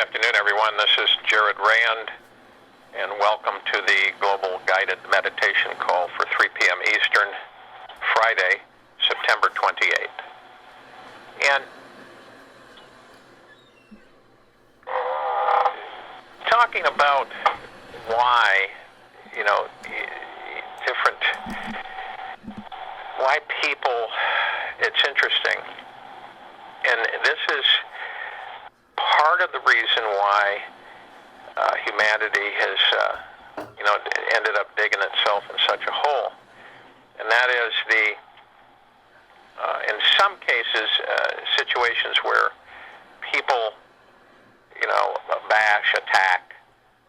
afternoon, everyone. This is Jared Rand, and welcome to the Global Guided Meditation Call for 3 p.m. Eastern, Friday, September 28th. And talking about why, why people, it's interesting. And this is part of the reason why humanity has, ended up digging itself in such a hole. And that is in some cases, situations where people, bash, attack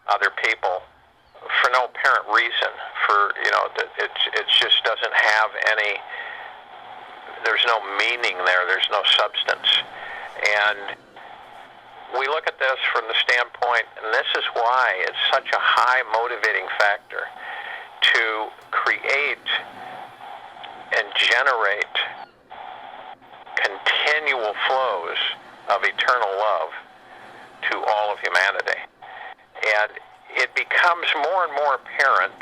other people for no apparent reason. It just doesn't have any. There's no meaning there. There's no substance. And we look at this from the standpoint, and this is why it's such a high motivating factor to create and generate continual flows of eternal love to all of humanity. And it becomes more and more apparent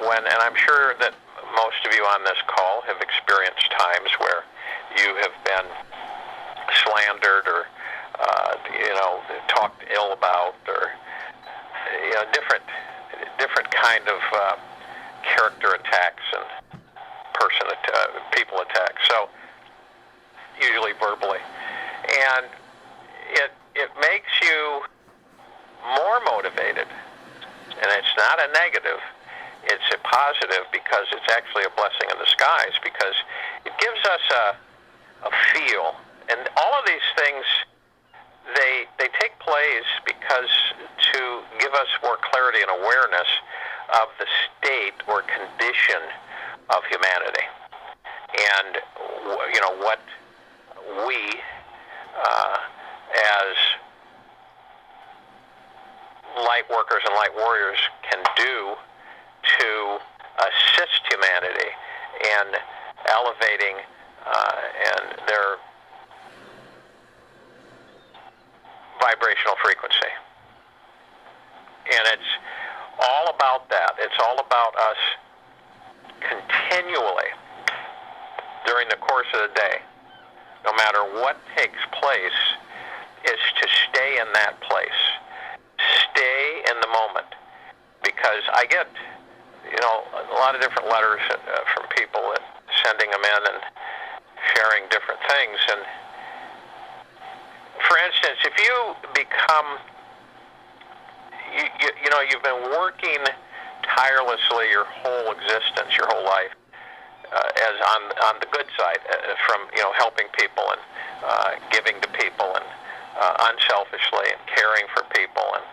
when, and I'm sure that most of you on this call have experienced times where you have been slandered or talked ill about, or different kind of character attacks and people attacks. So usually verbally, and it makes you more motivated, and it's not a negative. It's a positive because it's actually a blessing in disguise, because it gives us a feel. And all of these things, they take place because to give us more clarity and awareness of the state or condition of humanity. And, what we, as light workers and light warriors can do to assist humanity in elevating and their vibrational frequency. And it's all about that. It's all about us continually during the course of the day, no matter what takes place, is to stay in that place. Stay in the moment. Because I get, a lot of different letters from people and sending them in and sharing different things. And for instance, if you become, you've been working tirelessly your whole existence, your whole life, as on the good side, from helping people and giving to people and unselfishly and caring for people, and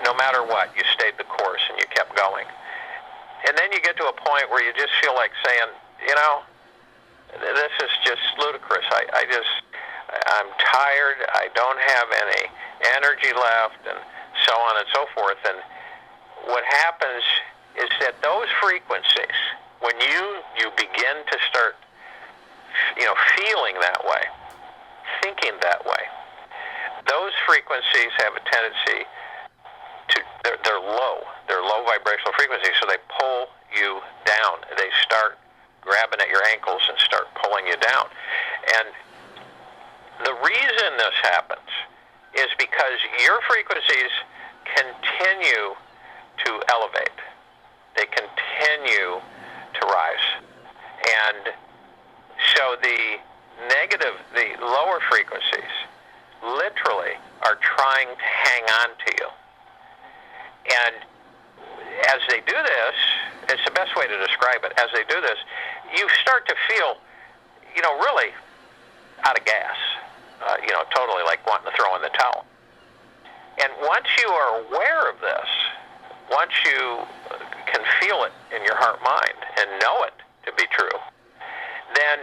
no matter what, you stayed the course and you kept going. And then you get to a point where you just feel like saying, this is just ludicrous. I'm tired. I don't have any energy left, and so on and so forth. And what happens is that those frequencies, when you begin to start, feeling that way, thinking that way, those frequencies have a tendency to, they're low vibrational frequencies, so they pull you down. They start grabbing at your ankles and start pulling you down. And the reason this happens is because your frequencies continue to elevate. They continue to rise. And so the lower frequencies literally are trying to hang on to you. And as they do this, it's the best way to describe it, as they do this, you start to feel, really out of gas, totally like wanting to throw in the towel. And once you are aware of this, once you can feel it in your heart mind and know it to be true, then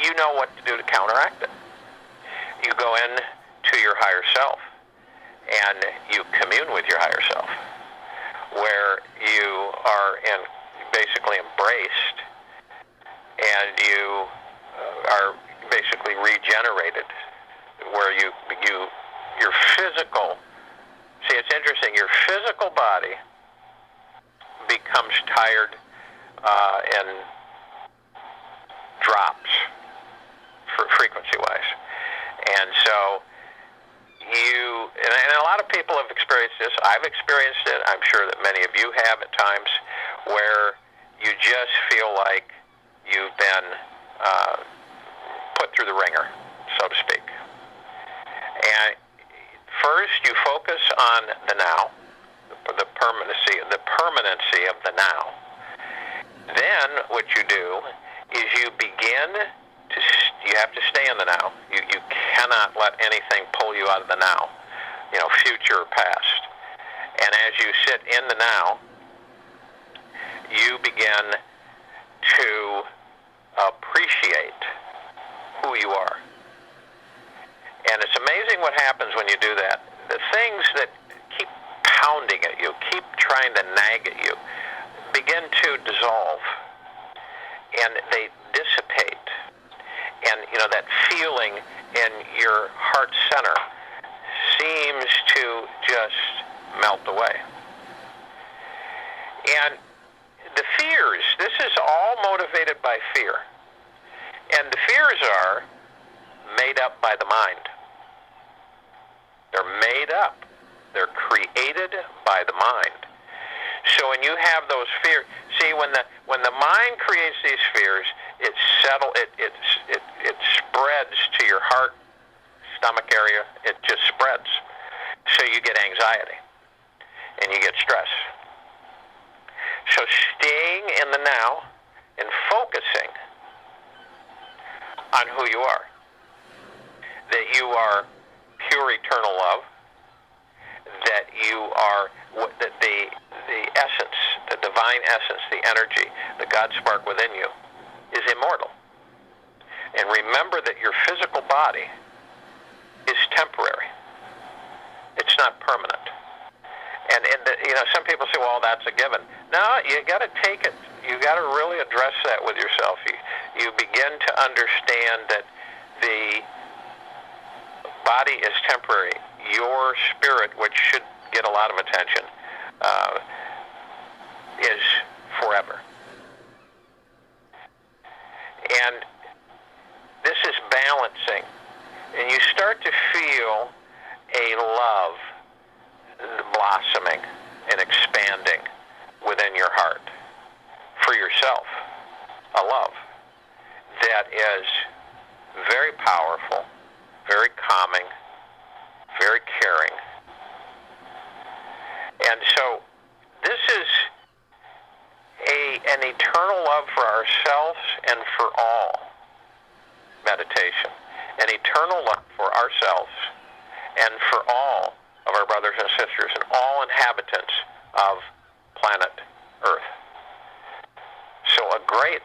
you know what to do to counteract it. You go in to your higher self and you commune with your higher self, where you are basically embraced, and you are basically regenerated where your physical, see, it's interesting, your physical body becomes tired and drops frequency-wise. And so and a lot of people have experienced this. I've experienced it. I'm sure that many of you have at times, where you just feel like you've been put through the ringer, so to speak. And first, you focus on the now, the permanency of the now. Then, what you do is you have to stay in the now. You cannot let anything pull you out of the now, future or past. And as you sit in the now, you begin to appreciate who you are. And it's amazing what happens when you do that. The things that keep pounding at you, keep trying to nag at you, begin to dissolve, and they dissipate. And, that feeling in your heart center seems to just melt away. And the fears, this is all motivated by fear. And the fears are made up by the mind. They're made up. They're created by the mind. So when you have those fears, see, when the mind creates these fears, it spreads to your heart, stomach area. It just spreads. So you get anxiety and you get stress. So staying in the now and focusing on who you are, that you are pure eternal love, that you are the essence, the divine essence, the energy, the God spark within you is immortal. And remember that your physical body is temporary. It's not permanent. And some people say, well, that's a given. No, you got to take it. You got to really address that with yourself. You begin to understand that the body is temporary. Your spirit, which should get a lot of attention, is forever. And this is balancing. And you start to feel a love blossoming and expanding within your heart for yourself. A love that is very powerful, very calming, very caring. And so this is an eternal love for ourselves and for all meditation. An eternal love for ourselves and for all of our brothers and sisters and all inhabitants of planet Earth. So a great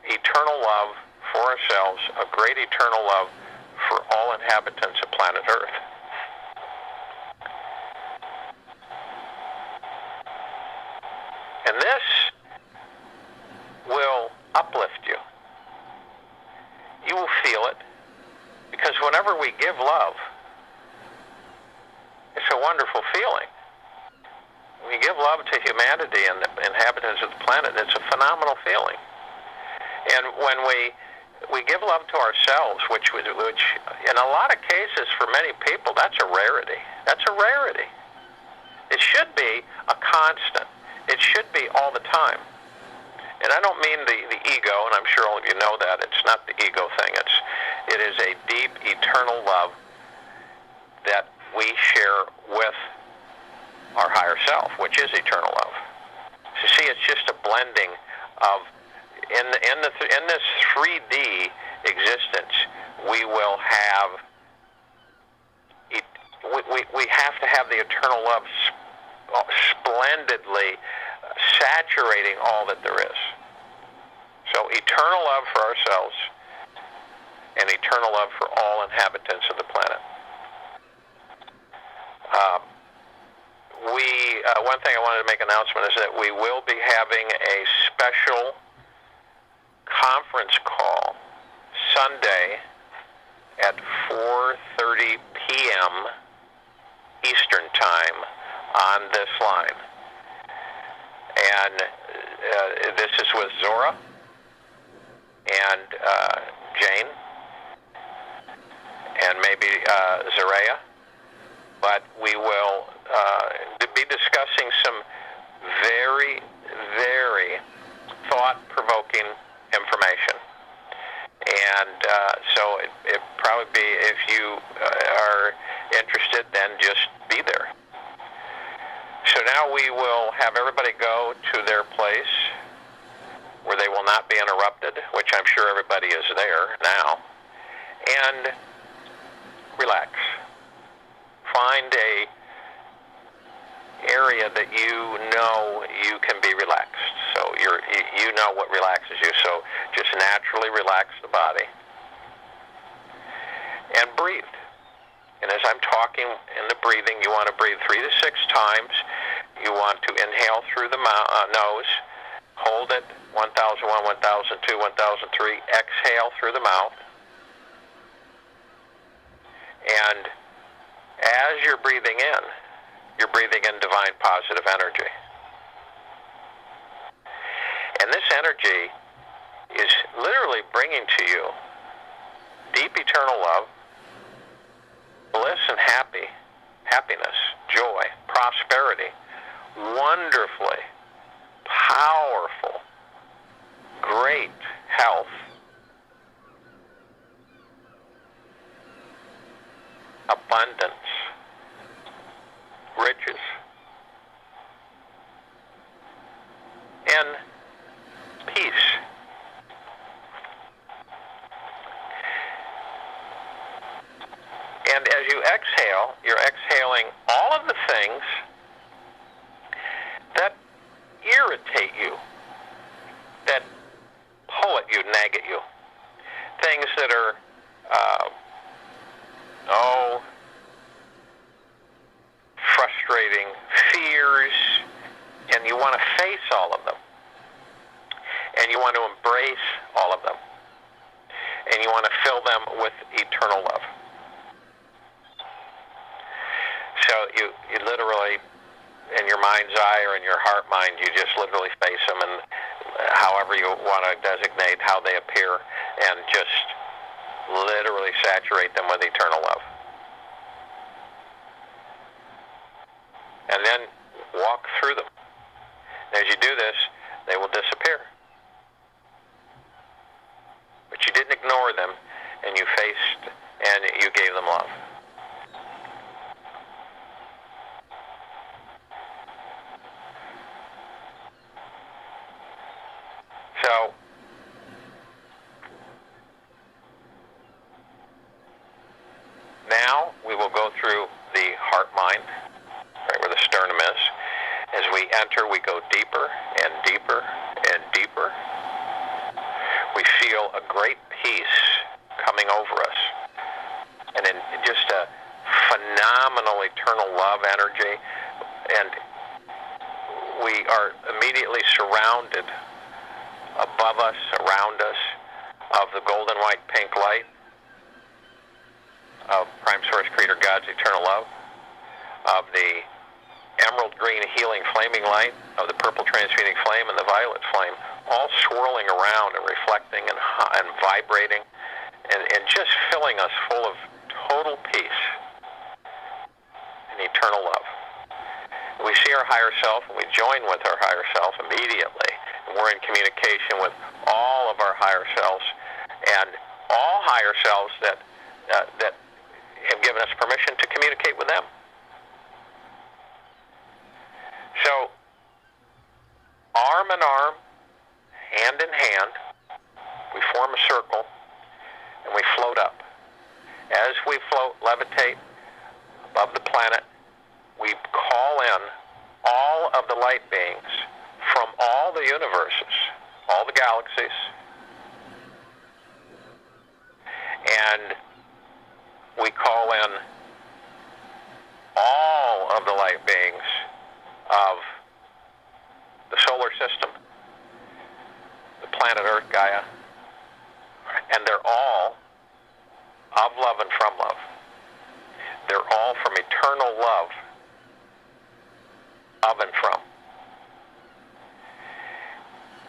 eternal love for ourselves, a great eternal love for all inhabitants of planet Earth. And this will uplift you. You will feel it, because whenever we give love, it's a wonderful feeling. We give love to humanity and the inhabitants of the planet, it's a phenomenal feeling. And when we give love to ourselves, which in a lot of cases for many people, that's a rarity. That's a rarity. It should be a constant. It should be all the time. And I don't mean the ego, and I'm sure all of you know that. It's not the ego thing. It is a deep, eternal love that we share with our higher self, which is eternal love. So see, it's just a blending of in this 3D existence, we will have we have to have the eternal love splendidly saturating all that there is. So eternal love for ourselves and eternal love for all inhabitants of the planet. One thing I wanted to make an announcement is that we will be having a special conference call Sunday at 4:30 p.m. Eastern Time on this line. And this is with Zora and Jane and maybe Zaria. But we will be discussing some very, very thought-provoking information. And so it'd probably be, if you are interested, then just be there. So now we will have everybody go to their place where they will not be interrupted, which I'm sure everybody is there now, and relax. Find a area that you know you can be relaxed. So you know what relaxes you. So just naturally relax the body and breathe. And as I'm talking in the breathing, you want to breathe 3 to 6 times. You want to inhale through the nose, hold it 1001, 1002, 1003. Exhale through the mouth. And as you're breathing in divine positive energy. And this energy is literally bringing to you deep eternal love, bliss and happiness, joy, prosperity, wonderfully powerful, great health, abundance, riches, and peace. And as you exhale, you're exhaling all of the things that irritate you, that pull at you, nag at you. Things that are, frustrating, fears, and you want to face all of them. And you want to embrace all of them. And you want to fill them with eternal love. So you literally, in your mind's eye or in your heart mind, you just literally face them, and however you want to designate how they appear, and just literally saturate them with eternal love. And then walk through them. And as you do this, they will disappear. But you didn't ignore them, and you faced and you gave them love. So, now we will go through the heart-mind, right where the sternum is. As we enter, we go deeper and deeper and deeper. We feel a great peace coming over us. And in just a phenomenal eternal love energy. And we are immediately surrounded, above us, around us, of the golden white pink light of Prime Source Creator God's eternal love, of the emerald green healing flaming light, of the purple transmuting flame, and the violet flame, all swirling around and reflecting and vibrating and just filling us full of total peace and eternal love. We see our higher self, and we join with our higher self immediately. And we're in communication with all of our higher selves, and all higher selves that have given us permission to communicate with them. So, arm in arm, hand in hand, we form a circle, and we float up. As we float, levitate above the planet, we call in all of the light beings from all the universes, all the galaxies, and we call in all of the light beings of the solar system, the planet Earth, Gaia, and they're all of love and from love. They're all from eternal love, of and from.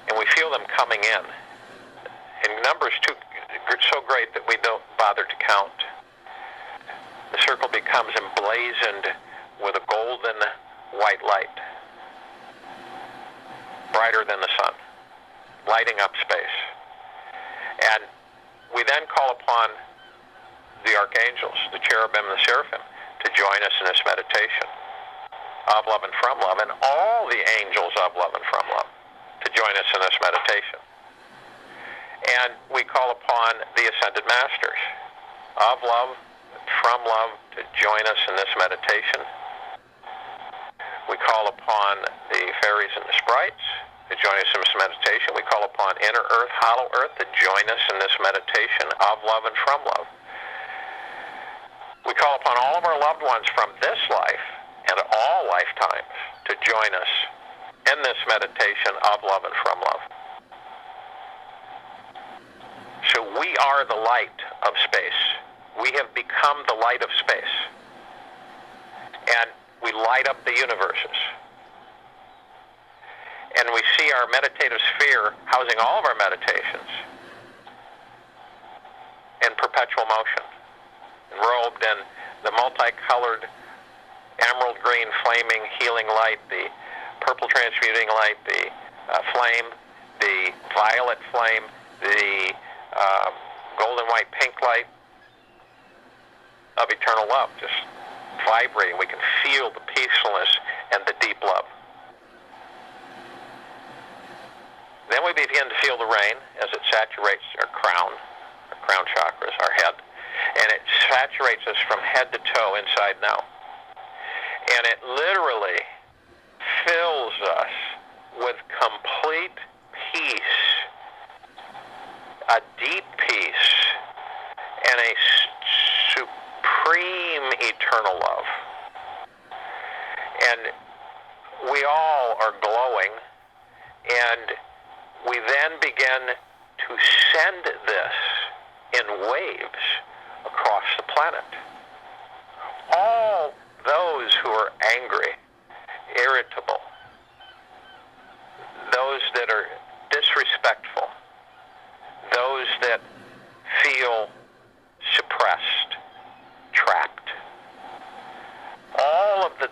And we feel them coming in. And numbers too so great that we don't bother to count. The circle becomes emblazoned with a golden white light, brighter than the sun, lighting up space. And we then call upon the archangels, the cherubim and the seraphim, to join us in this meditation of love and from love, and all the angels of love and from love to join us in this meditation. And we call upon the ascended masters of love, from love, to join us in this meditation. We call upon the fairies and the sprites to join us in this meditation. We call upon inner earth, hollow earth, to join us in this meditation of love and from love. We call upon all of our loved ones from this life and all lifetimes to join us in this meditation of love and from love. So we are the light of space. We have become the light of space. And we light up the universes. And we see our meditative sphere housing all of our meditations in perpetual motion, enrobed in the multicolored emerald green flaming healing light, the purple transmuting light, the flame, the violet flame, the golden white pink light of eternal love, just vibrating. We can feel the peacefulness and the deep love. Then we begin to feel the rain as it saturates our crown chakras, our head, and it saturates us from head to toe, inside and out. And it literally fills us with complete peace, a deep peace, and a supreme eternal love. And we all are glowing, and we then begin to send this in waves across the planet. All those who are angry, irritable, those that are disrespectful, those that feel suppressed, trapped, all of the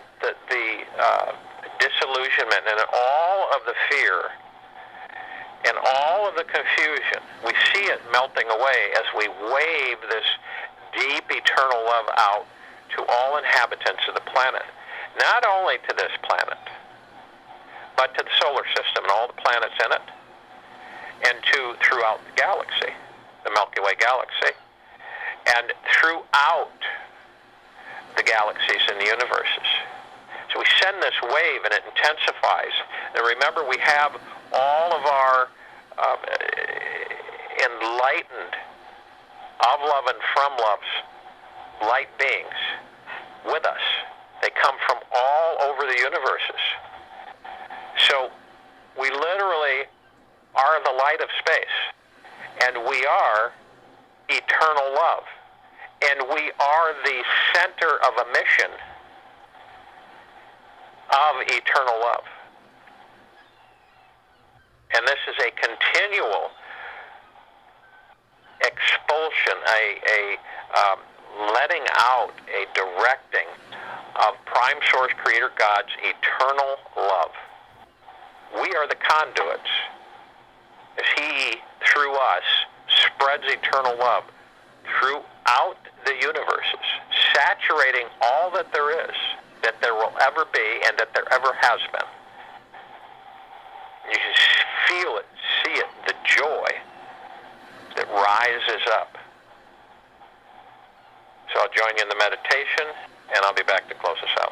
disillusionment and all of the fear and all of the confusion, we see it melting away as we wave this deep eternal love out to all inhabitants of the planet. Not only to this planet, but to the solar system and all the planets in it, and throughout the galaxy, the Milky Way galaxy, and throughout the galaxies and the universes. So we send this wave and it intensifies. And remember, we have all of our enlightened, of love and from love's light beings with us. They come from all over the universes. So we literally are the light of space, and we are eternal love, and we are the center of a mission of eternal love. And this is a continual expulsion, a letting out, a directing of Prime Source Creator God's eternal love. We are the conduits as He, through us, spreads eternal love throughout the universes, saturating all that there is, that there will ever be, and that there ever has been. You can feel it, see it, the joy that rises up. So I'll join you in the meditation, and I'll be back to close us out.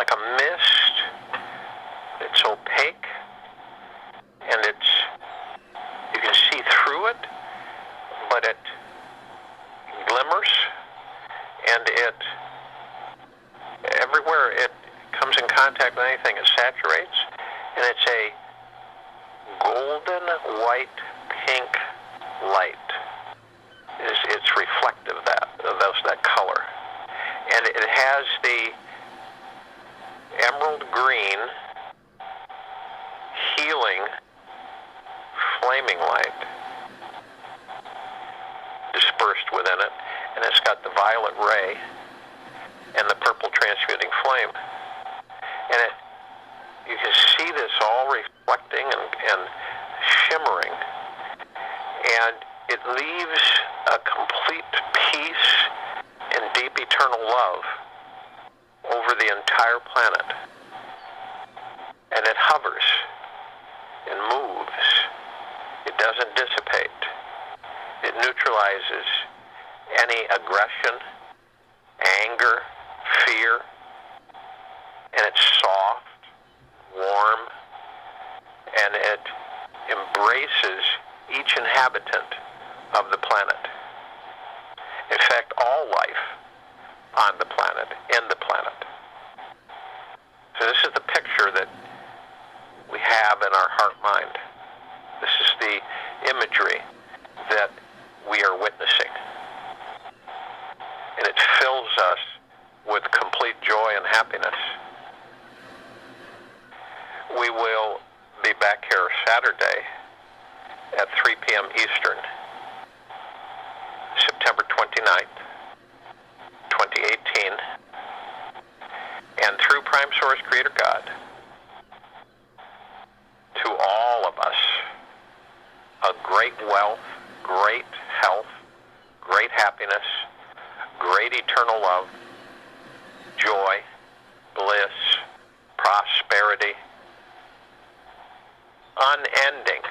like a mist. It's opaque, and you can see through it, but it glimmers, and everywhere it comes in contact with anything, it saturates, and it's a golden white pink light. It's reflective of that color, and it has the emerald green healing flaming light dispersed within it, and it's got the violet ray and the purple transmuting flame, and you can see this all reflecting and shimmering, and it leaves a complete peace and deep eternal love over the entire planet, and it hovers and moves. It doesn't dissipate. It neutralizes any aggression, anger, fear, and it's soft, warm, and it embraces each inhabitant of the planet. In fact, all life on the planet, in the planet. So this is the picture that we have in our heart-mind. This is the imagery that we are witnessing. And it fills us with complete joy and happiness. We will be back here Saturday at 3 p.m. Eastern, September 29th, 2018. And through Prime Source Creator God, to all of us, a great wealth, great health, great happiness, great eternal love, joy, bliss, prosperity, unending